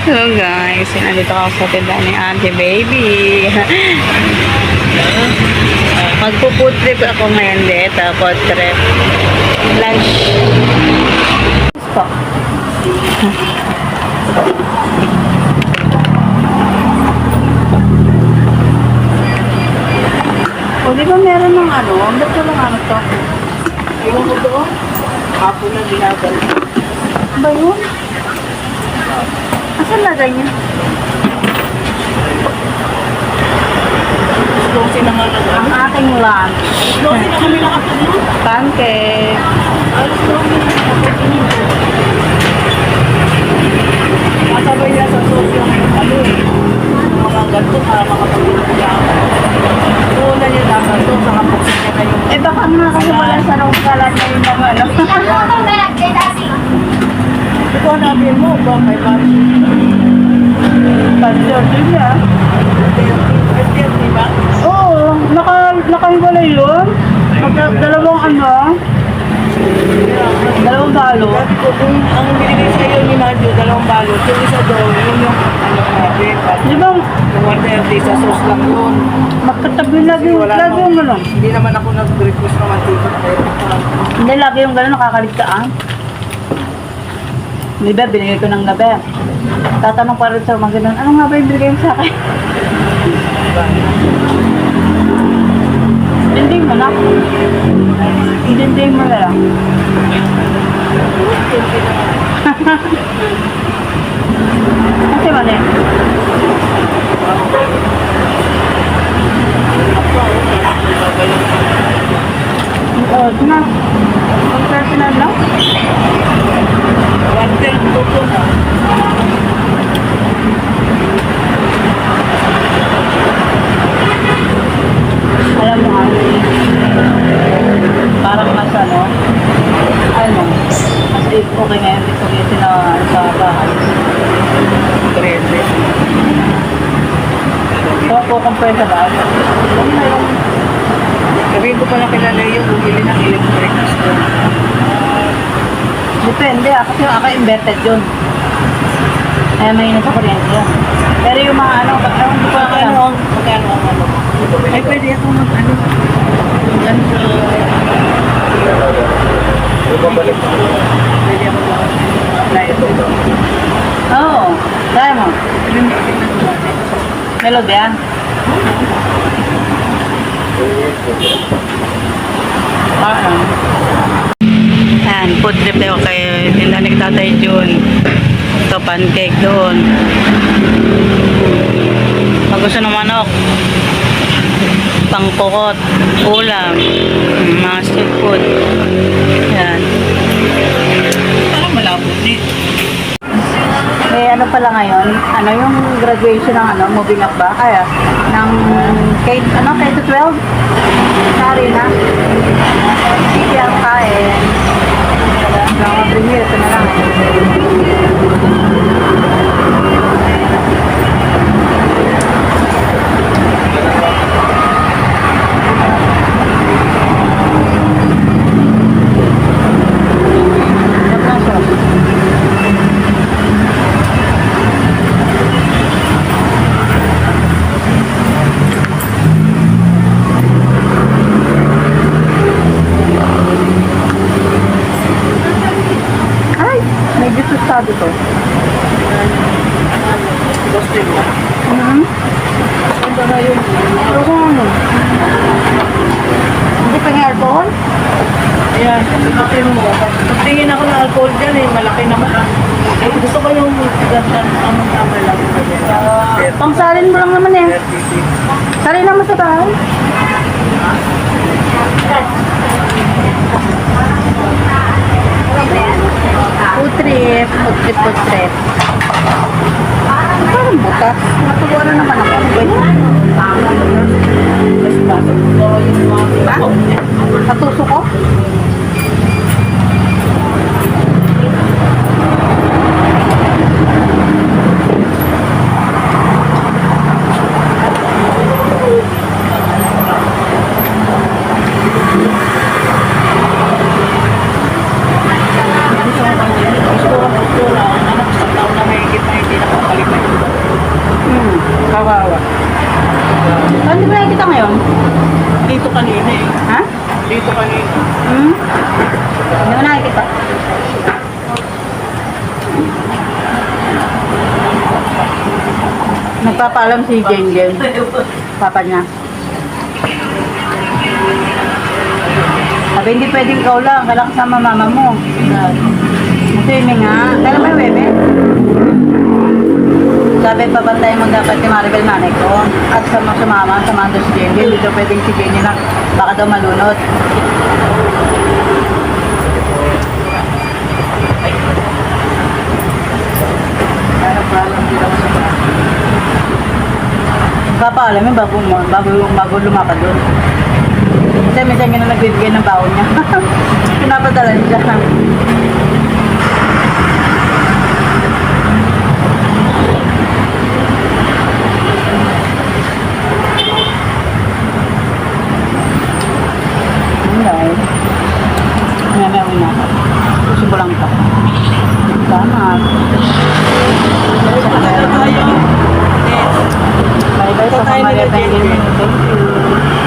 Hello guys, nandito ako sa tindahan ni Auntie Baby. Magpo-food trip ako ngayon dito, food trip. Lunch. Po. O, di ba meron ng ano? Ba't ko lang ano to? Iwan ko doon? Apo na binagal. Ba yun? Asan lagay niya? Slow na nga lang. Ang ating lunch. Slow na kami nakapunod. Pancake. Slow na nakapunod. Masabay na sa sauce yung ano eh. Mga ganito para makapagpunod niya ako. Una niya nasa sauce, nakapuksin niya na yung... Eh baka nga kasi wala sa room kalat na yung mga ano. Ito namin mo ba? May bari. Panser din niya. Di ba? Oo, nakahiwalay yun. Dalawang ano. Dalawang balot. Sabi ko, kung ang binigay sa iyo ni Mario, dalawang balot, yung isa doon, yun yung ano natin. Di ba? Yung 130 sa sauce lang yun. Magkatabi lagi yung ano. Hindi naman ako nag-request ng mantika. Hindi lagi yung gano'n nakakaligtaan. Di ba, binigay ko ng gabi. Tatanong pa rin sa mga ganun, ano nga ba yung binigay mo sa akin? Hindi mo na. Hindi mo na lang. Kasi mali. Oo, na. Mag-personal lang? Tuto na. Alam mo nga, parang mas ano, mas okay ngayon dito kasi na sa bahay. 300. So, compare sa bahay. Sabihin ko pala kilala yung bumili ng electric stove. Depende, kasi yung ako inverted yun. Kaya may nasa kuryente yun. Pero yung mga ano, hindi ko alam. Magkano ang ano? Ay, pwede ako mag-ano. Ganito. Pwede ako mag-apply ito. Oo, kaya mo. Melody yan. Yan, food trip tayo kay tindahan ni Tatay Jun. Ito, pancake doon. Pag gusto ng manok, pangkukot, ulam, mga street food. Yan. Parang malabo din. Eh, ano pala ngayon? Ano yung graduation ng ano, moving up ba? Kaya, ng K, ano, K-12? Sorry na. Hindi ang kain. Mga premier, ito na lang. Sabi ko. Gusto mo? Ang ba na yun? Pero kung ano? Hindi pa nga alcohol? Ayan, sabihin mo. Pagtingin ako ng alcohol dyan eh, malaki naman. Ay, gusto ko yung ganda ang tama lang. Pang salin mo lang naman eh. 36. Salin naman sa bahay. Food trip. Parang butas. Natuwa na naman ako. Ganyan. Basta. Nagpapaalam si Jen Jen. Papa niya. Sabi, hindi pwedeng ikaw lang. Kailangan kasama mama mo. Swimming nga. Kailan ba yung bebe? Sabi, pabantayan mo dapat si Maribel nanay ko. At sa mga sumama, samahan doon si Jen Jen. Dito pwedeng si Jen Jen lang. Baka daw malunod. Papaalam yun bago lumapad doon. Kasi minsan yun na nagbibigay ng baon niya. Pinapadala niya. Alright. May na. Gusto ko lang ito. Salamat. Tayo. Bye-bye sa Tayo mga nila, Thank you.